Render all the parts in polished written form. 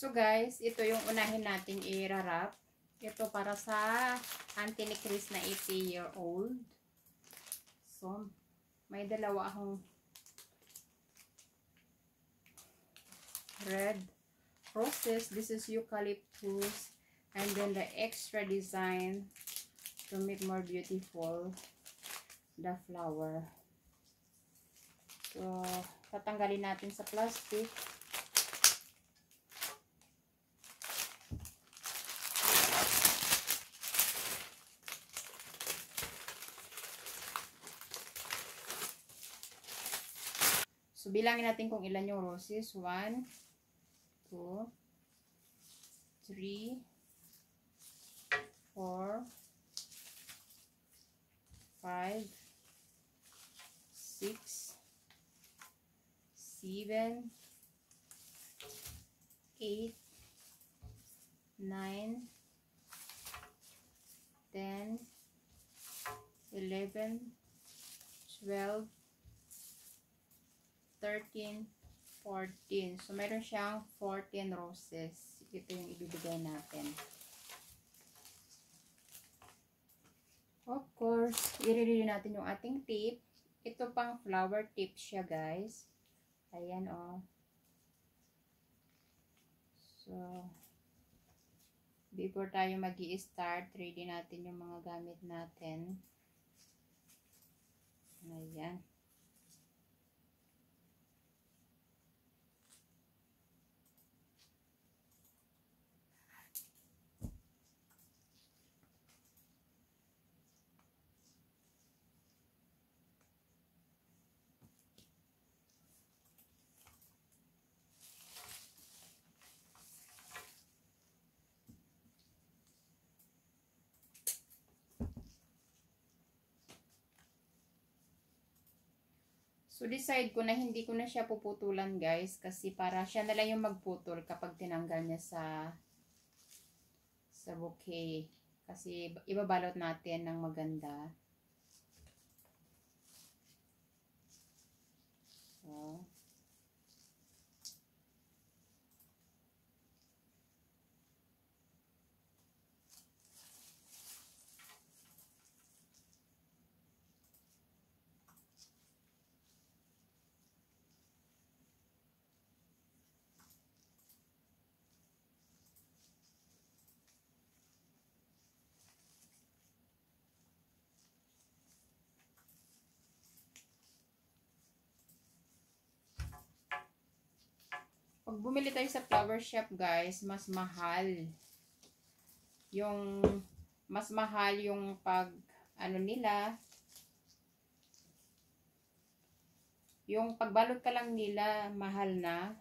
So guys, ito yung unahin nating i-wrap. Ito para sa auntie ni Chris na 80-year-old. So, may dalawa akong red roses. This is eucalyptus. And then the extra design to make more beautiful the flower. So, tatanggalin natin sa plastic. So, bilangin natin kung ilan yung roses. 1, 2, 3, 4, 5, 6, 7, 8, 9, 10, 11, 12, 13, 14. So, meron siyang 14 roses. Ito yung ibibigay natin. Of course, i-ready natin yung ating tape. Ito pang flower tape siya, guys. Ayan, oh. So, before tayo mag-i-start, ready natin yung mga gamit natin. Ayan. So, decide ko na hindi ko na siya puputulan, guys. Kasi para siya na lang yung magputol kapag tinanggal niya sa bouquet. Kasi ibabalot natin ng maganda. So, pag bumili tayo sa flower shop, guys, mas mahal yung pag ano nila, yung pagbalot ka lang nila mahal na,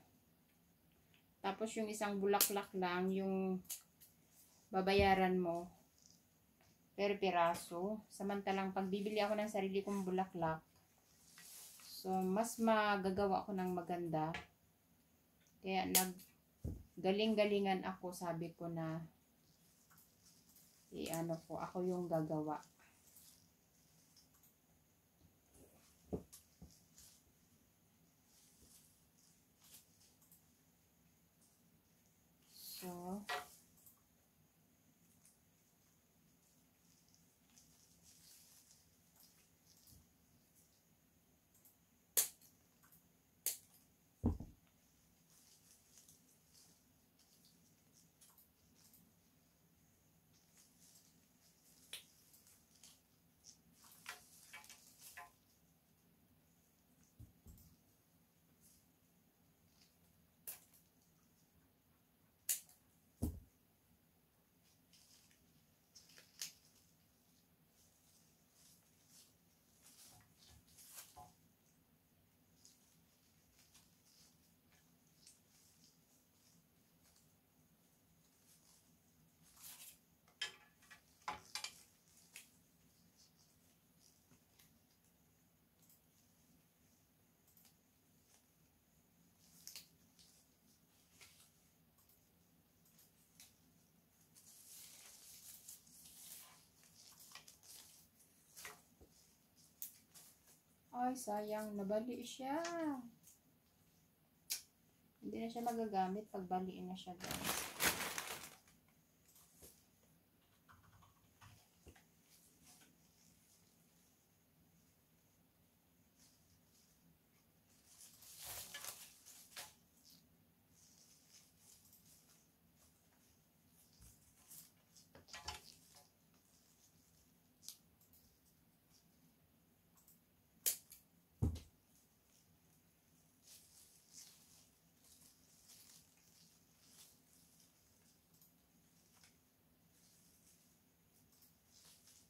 tapos yung isang bulaklak lang yung babayaran mo per piraso. Samantalang pag bibili ako ng sarili kong bulaklak, so mas magagawa ko ng maganda. Kaya naggaling-galingan ako, sabi ko na ako yung gagawa. So, ay sayang, nabali siya. Hindi Hindi na siya magagamit pag baliin na siya, guys.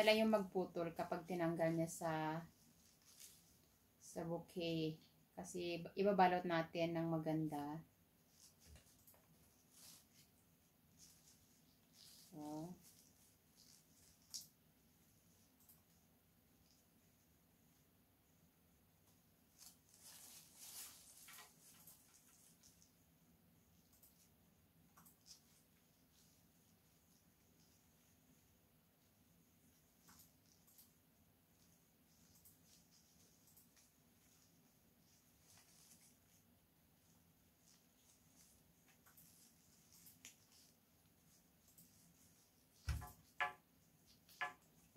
Sila yung magputol kapag tinanggal niya sa bouquet. Kasi ibabalot natin ng maganda. So,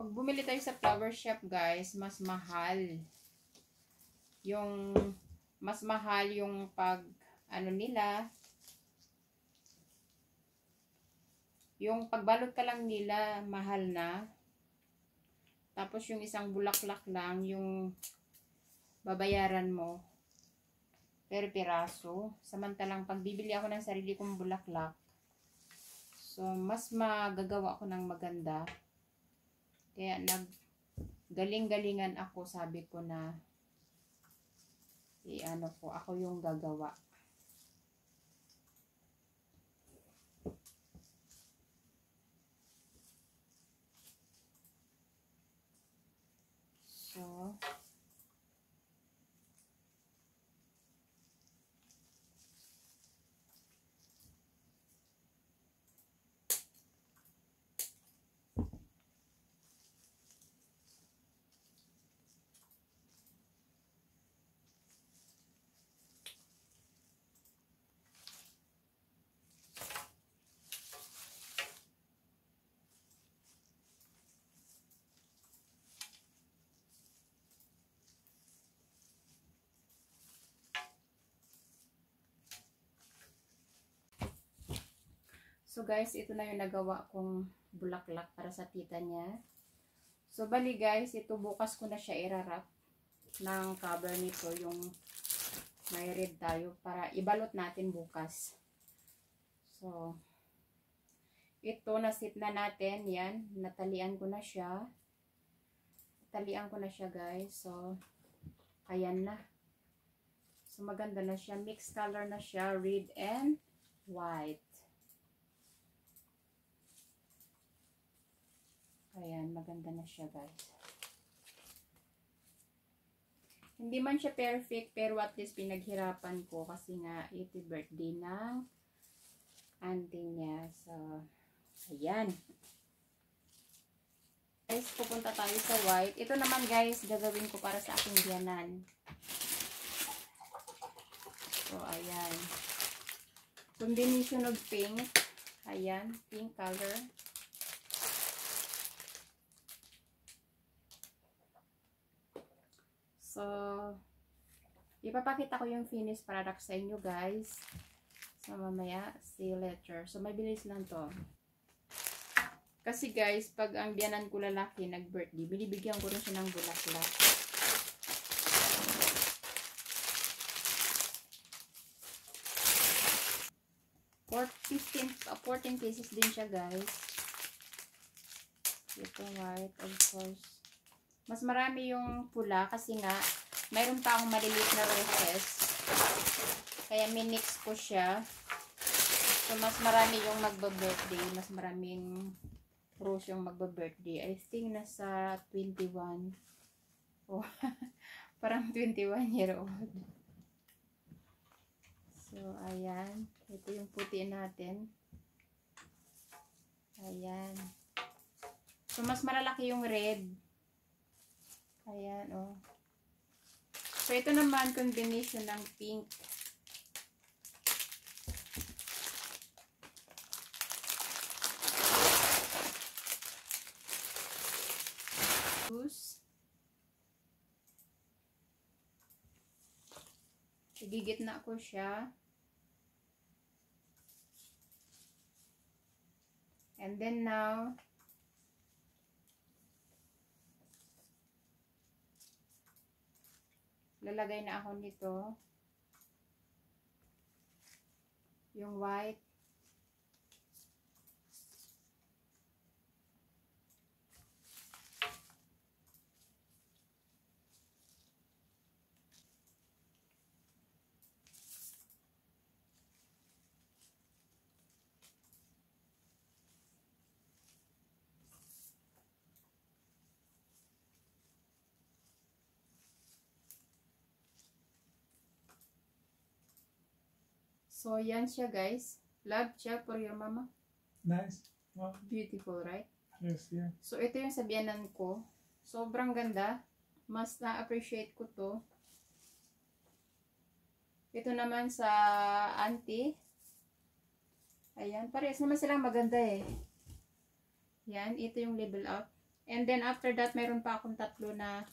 pag bumili tayo sa flower shop, guys, mas mahal. Mas mahal yung ano nila. Yung pagbalot ka lang nila, mahal na. Tapos yung isang bulaklak lang, yung babayaran mo per piraso. Samantalang pag bibili ako ng sarili kong bulaklak, so mas magagawa ko ng maganda. Kaya galing-galingan ako, sabi ko na ako yung gagawa. So, So guys, ito na yung nagawa kong bulaklak para sa tita niya. So bali guys, ito bukas ko na siya irarap ng cover nito, yung may red tayo, para ibalot natin bukas. So ito nasit na natin, yan, natalian ko na siya. Natalian ko na siya guys. So ayan na. So maganda na siya, mixed color na siya, red and white. Ayan, maganda na siya guys. Hindi man siya perfect, pero at least pinaghirapan ko kasi nga 80th birthday ng auntie niya. So, ayan. Guys, pupunta tayo sa white. Ito naman guys, gagawin ko para sa aking biyanan. So, ayan. Combination of pink. Ayan, pink color. So, ipapakita ko yung finished product sa inyo guys. So, mamaya, see you later. So, mabilis lang to. Kasi guys, pag ang biyanan ko lalaki nag-birthday, binibigyan ko rin siya ng bulaklak. For 14 pieces din siya guys. Ito white, of course. Mas marami yung pula kasi nga mayroon pa akong maliliit na roses. Kaya minix ko siya. So mas marami yung magba-birthday, mas maraming rose yung magba-birthday. I think nasa 21. Oh, parang 21-year-old. So ayan, ito yung puti natin. Ayan. So mas malalaki yung red. Ayan, oh. So, ito naman, combination ng pink. lettuce. Igigitna ko siya. And then now, lalagay na ako nito. Yung white. So, yan siya guys. Love siya for your mama. Nice. Wow. Beautiful, right? Yes, yeah. So, ito yung sabianan ko. Sobrang ganda. Mas na-appreciate ko to. Ito naman sa auntie. Ayan. Parehas naman silang maganda eh. Yan. Ito yung label out. And then, after that, meron pa akong tatlo na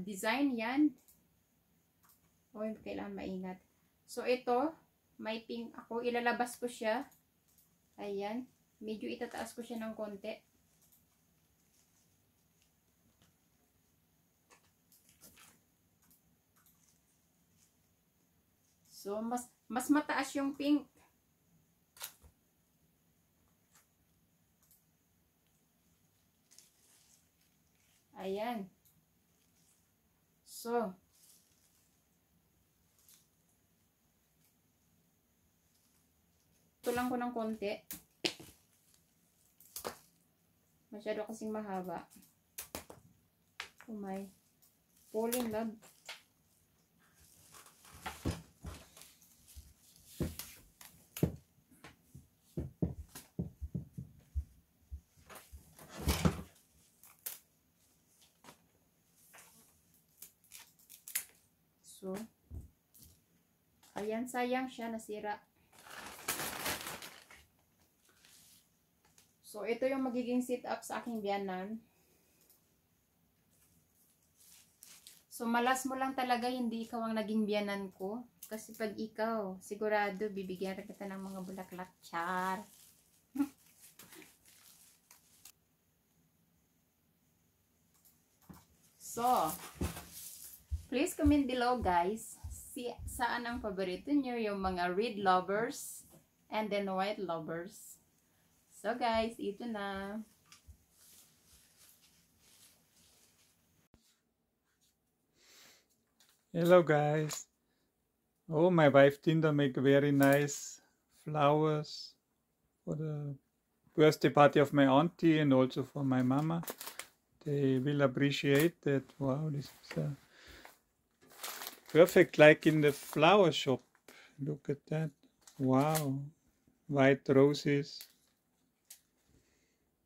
design. Yan. O, kailangan maingat. So, ito. May pink ako. Ilalabas ko siya. Ayan. Medyo itataas ko siya ng konti. So, mas mataas yung pink. Ayan. So, tulang ko ng konti. Masyado kasing mahaba. Oh my. Falling love. So, ayan, sayang siya, nasira. So, ito yung magiging sit-up sa aking biyanan. So, malas mo lang talaga, hindi ikaw ang naging biyanan ko. Kasi pag ikaw, sigurado, bibigyan kita ng mga bulaklak. Char. So, please comment below guys. Saan ang paborito nyo, yung mga red lovers and then white lovers. So guys, ito na. Hello guys. Oh, my wife Tinda make very nice flowers for the birthday party of my auntie and also for my mama. They will appreciate that. Wow, this is perfect like in the flower shop. Look at that. Wow. White roses.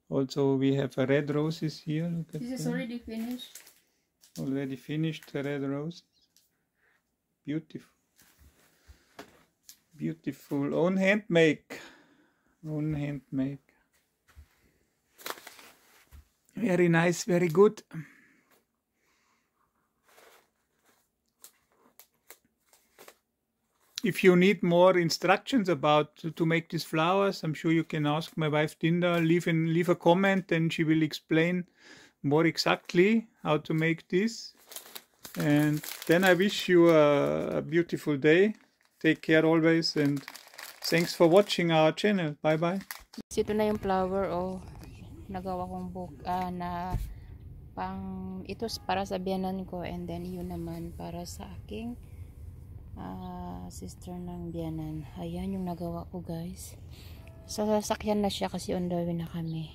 Also we have a red roses here. Look at This is that. already finished. Already finished the red roses. Beautiful. Beautiful. Own hand make. Own hand make. Very nice, very good. If you need more instructions about to make these flowers, I'm sure you can ask my wife Tinda. Leave a comment and she will explain more exactly how to make this. And then I wish you a beautiful day. Take care always and thanks for watching our channel. Bye bye. Ito na yung flower nagawa kong book na ito para sa biyanan ko, and then yun naman para sa aking sister ng biyanan. Ayan yung nagawa ko guys. Sa sasakyan na siya kasi on the way na kami.